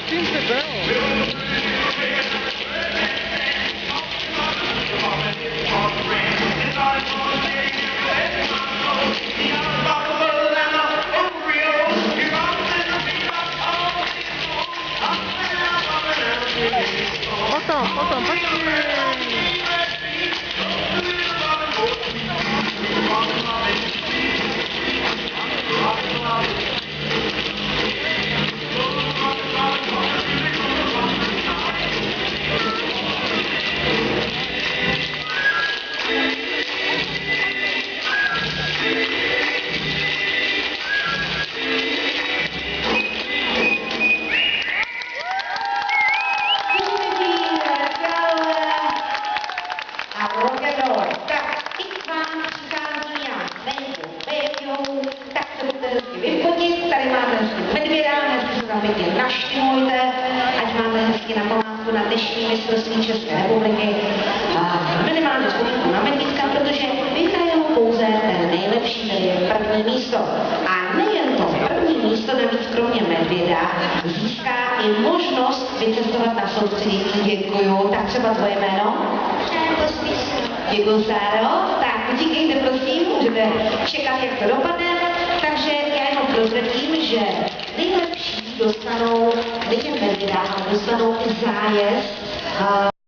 Čím se byl? Potom, počkej. Tady máme medvěda, hezky se tam pěkně naštimujte, ať máme hezky na památku na dnešní mistrovství České republiky. Minimálně vzpomínku na medvídka, protože vyhrají pouze ten nejlepší, tedy je první místo. A nejen to první místo, navíc kromě medvěda, získá i možnost vycestovat na soustředění. Děkuju. Tak třeba tvoje jméno? Děkuju, Sáro. Tak utíkejte, prosím, můžete čekat, jak to dopadne. Takže já jenom prozradím, že nejlepší dostanou, nejen medvěda, ale dostanou i zájezd